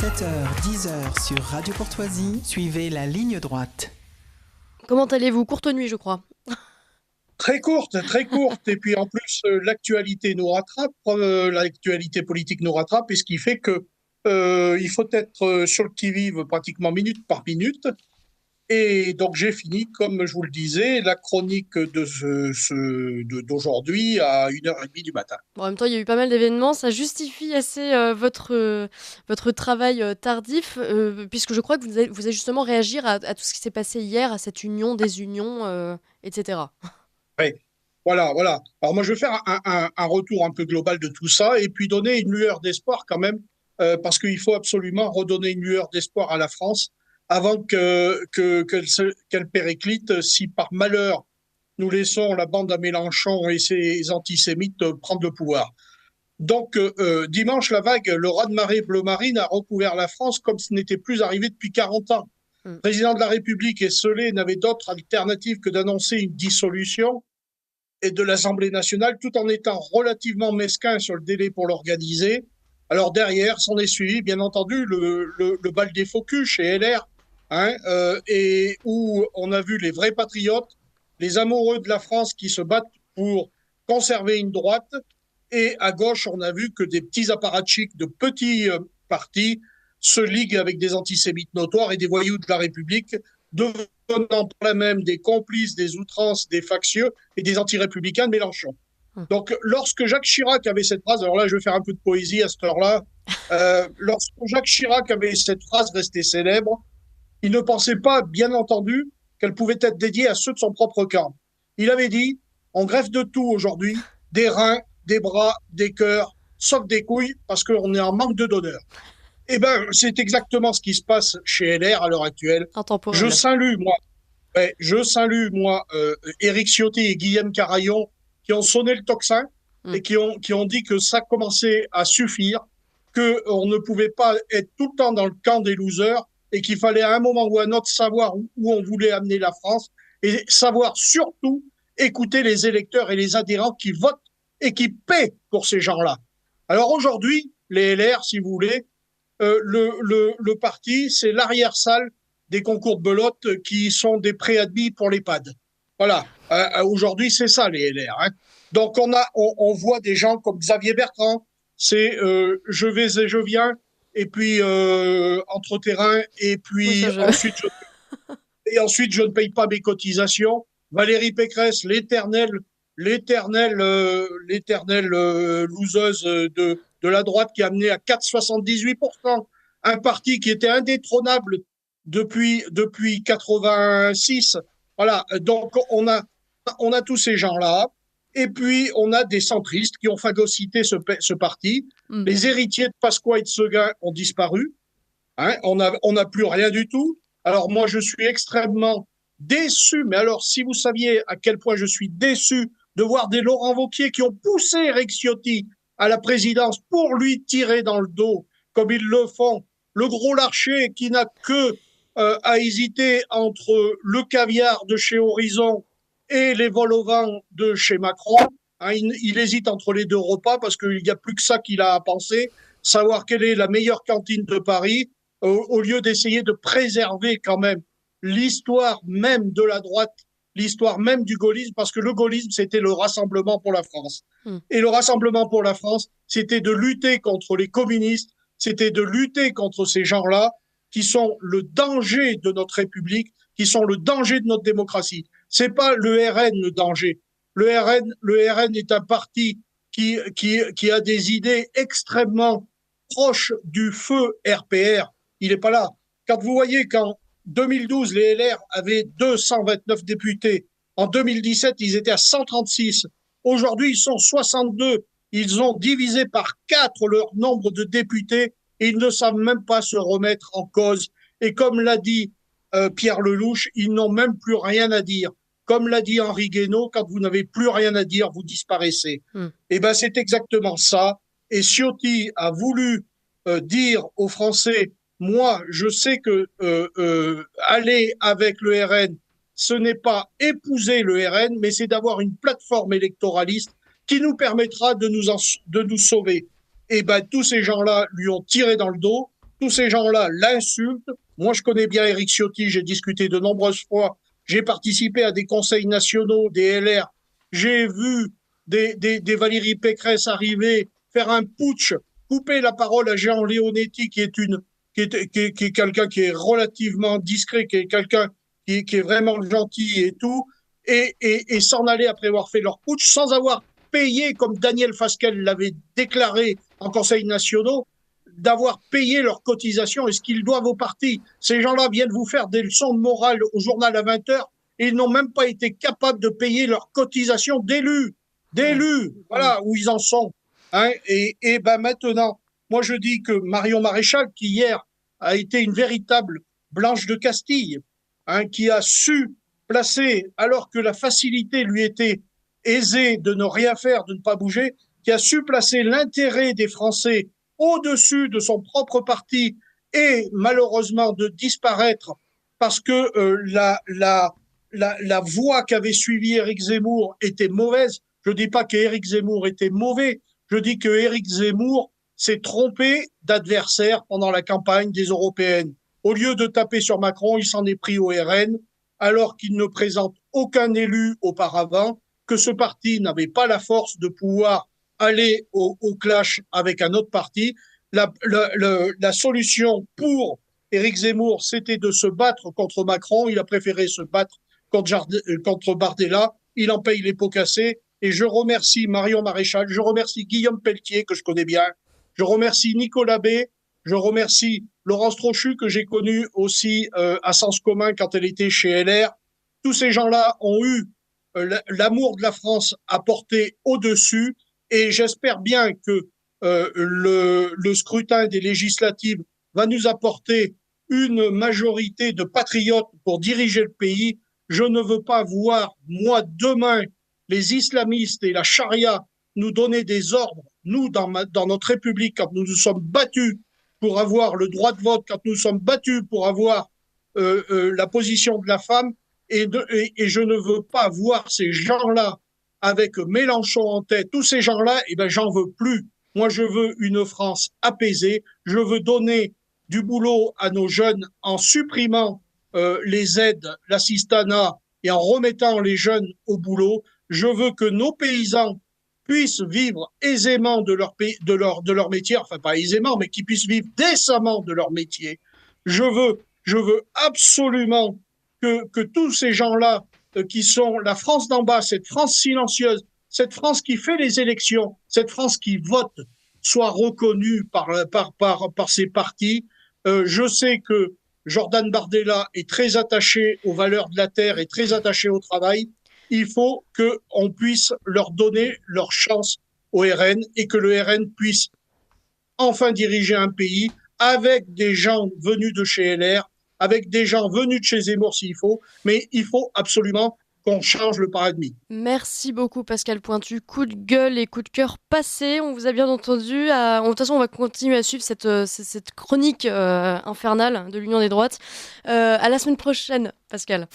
7h-10h sur Radio Courtoisie, suivez la ligne droite. Comment allez-vous? Courte nuit, je crois. Très courte. Et puis en plus, l'actualité nous rattrape, l'actualité politique nous rattrape, et ce qui fait que il faut être sur le qui-vive pratiquement minute par minute. Et donc j'ai fini, comme je vous le disais, la chronique d'aujourd'hui à 1h30 du matin. Bon, en même temps, il y a eu pas mal d'événements. Ça justifie assez votre travail tardif, puisque je crois que vous allez justement réagir à tout ce qui s'est passé hier, à cette union, désunion, etc. Ouais. Voilà. Alors moi, je vais faire un retour un peu global de tout ça et puis donner une lueur d'espoir quand même, parce qu'il faut absolument redonner une lueur d'espoir à la France avant qu'elle périclite si par malheur nous laissons la bande à Mélenchon et ses antisémites prendre le pouvoir. Donc dimanche, la vague, le raz-de-marée bleu marine a recouvert la France comme ce n'était plus arrivé depuis 40 ans. Le président de la République esseulé n'avait d'autre alternative que d'annoncer une dissolution et de l'Assemblée nationale, tout en étant relativement mesquin sur le délai pour l'organiser. Alors derrière, s'en est suivi, bien entendu, le bal des faux culs chez LR, et où on a vu les vrais patriotes, les amoureux de la France qui se battent pour conserver une droite, et à gauche, on a vu que des petits apparatchiks de petits partis se liguent avec des antisémites notoires et des voyous de la République, devenant par là même des complices des outrances des factieux et des anti-républicains de Mélenchon. Donc, lorsque Jacques Chirac avait cette phrase, alors là, je vais faire un peu de poésie à cette heure-là, lorsque Jacques Chirac avait cette phrase restée célèbre, il ne pensait pas, bien entendu, qu'elle pouvait être dédiée à ceux de son propre camp. Il avait dit, on greffe de tout aujourd'hui, des reins, des bras, des cœurs, sauf des couilles, parce qu'on est en manque de donneurs. Eh ben, c'est exactement ce qui se passe chez LR à l'heure actuelle. Je salue, moi, Éric Ciotti et Guillaume Carayon, qui ont sonné le tocsin et qui ont dit que ça commençait à suffire, qu'on ne pouvait pas être tout le temps dans le camp des losers et qu'il fallait à un moment ou à un autre savoir où on voulait amener la France et savoir surtout écouter les électeurs et les adhérents qui votent et qui paient pour ces gens-là. Alors aujourd'hui, les LR, si vous voulez, le parti, c'est l'arrière-salle des concours de belote qui sont des préadmis pour l'EHPAD. Voilà. Aujourd'hui, c'est ça, les LR. Donc, on voit des gens comme Xavier Bertrand, c'est je vais et je viens, et puis entre-terrain, et puis ensuite, je ne paye pas mes cotisations. Valérie Pécresse, l'éternelle loseuse de la droite qui a amené à 4,78%, un parti qui était indétrônable depuis 86. Voilà, donc on a tous ces gens-là, et puis on a des centristes qui ont phagocyté ce parti. Les héritiers de Pasqua et de Seguin ont disparu. On n'a plus rien du tout. Alors moi, je suis extrêmement déçu, mais alors si vous saviez à quel point je suis déçu de voir des Laurent Wauquiez qui ont poussé Éric Ciotti à la présidence pour lui tirer dans le dos, comme ils le font, le gros Larcher qui n'a que à hésiter entre le caviar de chez Horizon et les vols au vent de chez Macron. Il hésite entre les deux repas parce qu'il n'y a plus que ça qu'il a à penser, savoir quelle est la meilleure cantine de Paris, au lieu d'essayer de préserver quand même l'histoire même de la droite, l'histoire même du gaullisme, parce que le gaullisme, c'était le Rassemblement pour la France. Et le Rassemblement pour la France, c'était de lutter contre les communistes, c'était de lutter contre ces gens-là qui sont le danger de notre République, qui sont le danger de notre démocratie. C'est pas le RN le danger. Le RN est un parti qui a des idées extrêmement proches du feu RPR. Il n'est pas là. Quand vous voyez qu'en 2012, les LR avaient 229 députés. En 2017, ils étaient à 136. Aujourd'hui, ils sont 62. Ils ont divisé par 4 leur nombre de députés et ils ne savent même pas se remettre en cause. Et comme l'a dit Pierre Lelouch, ils n'ont même plus rien à dire. Comme l'a dit Henri Guénaud, quand vous n'avez plus rien à dire, vous disparaissez. Et ben c'est exactement ça. Et Ciotti a voulu dire aux Français, moi, je sais que aller avec le RN, ce n'est pas épouser le RN, mais c'est d'avoir une plateforme électoraliste qui nous permettra de nous sauver. Et ben tous ces gens-là lui ont tiré dans le dos. Tous ces gens-là l'insultent. Moi, je connais bien Éric Ciotti, j'ai discuté de nombreuses fois. J'ai participé à des conseils nationaux, des LR. J'ai vu des Valérie Pécresse arriver, faire un putsch, couper la parole à Jean Leonetti, qui est quelqu'un qui est relativement discret, qui est quelqu'un qui est vraiment gentil et tout, et s'en aller après avoir fait leur putsch, sans avoir payé, comme Daniel Fasquelle l'avait déclaré en conseil nationaux, d'avoir payé leurs cotisations et ce qu'ils doivent au parti. Ces gens-là viennent vous faire des leçons de morale au journal à 20h et ils n'ont même pas été capables de payer leurs cotisations d'élus. D'élus, voilà où ils en sont. Hein, et ben maintenant, moi je dis que Marion Maréchal, qui hier a été une véritable Blanche de Castille, hein, qui a su placer, alors que la facilité lui était aisée de ne rien faire, de ne pas bouger, qui a su placer l'intérêt des Français au-dessus de son propre parti et malheureusement de disparaître parce que la voie qu'avait suivie Éric Zemmour était mauvaise. Je ne dis pas qu'Éric Zemmour était mauvais, je dis que Éric Zemmour s'est trompé d'adversaire pendant la campagne des européennes. Au lieu de taper sur Macron, il s'en est pris au RN, alors qu'il ne présente aucun élu auparavant, que ce parti n'avait pas la force de pouvoir aller au clash avec un autre parti. La solution pour Éric Zemmour, c'était de se battre contre Macron. Il a préféré se battre contre Bardella. Il en paye les pots cassés. Et je remercie Marion Maréchal, je remercie Guillaume Pelletier, que je connais bien, je remercie Nicolas B, je remercie Laurence Trochu, que j'ai connue aussi à Sens Commun quand elle était chez LR. Tous ces gens-là ont eu l'amour de la France à porter au-dessus. Et j'espère bien que le scrutin des législatives va nous apporter une majorité de patriotes pour diriger le pays. Je ne veux pas voir, moi, demain, les islamistes et la charia nous donner des ordres. Nous, dans notre République, quand nous nous sommes battus pour avoir le droit de vote, quand nous nous sommes battus pour avoir la position de la femme, et je ne veux pas voir ces gens-là avec Mélenchon en tête, tous ces gens-là, eh ben, j'en veux plus. Moi, je veux une France apaisée. Je veux donner du boulot à nos jeunes en supprimant les aides, l'assistanat et en remettant les jeunes au boulot. Je veux que nos paysans puissent vivre aisément de leur métier, enfin pas aisément, mais qu'ils puissent vivre décemment de leur métier. Je veux absolument que tous ces gens-là qui sont la France d'en bas, cette France silencieuse, cette France qui fait les élections, cette France qui vote, soit reconnue par ces partis. Je sais que Jordan Bardella est très attaché aux valeurs de la terre et très attaché au travail. Il faut qu'on puisse leur donner leur chance au RN et que le RN puisse enfin diriger un pays avec des gens venus de chez LR, avec des gens venus de chez Zemmour s'il faut, mais il faut absolument qu'on change le paradigme. Merci beaucoup Pascal Pointu. Coup de gueule et coup de cœur passé. On vous a bien entendu. De toute façon, on va continuer à suivre cette chronique infernale de l'Union des droites. À la semaine prochaine, Pascal.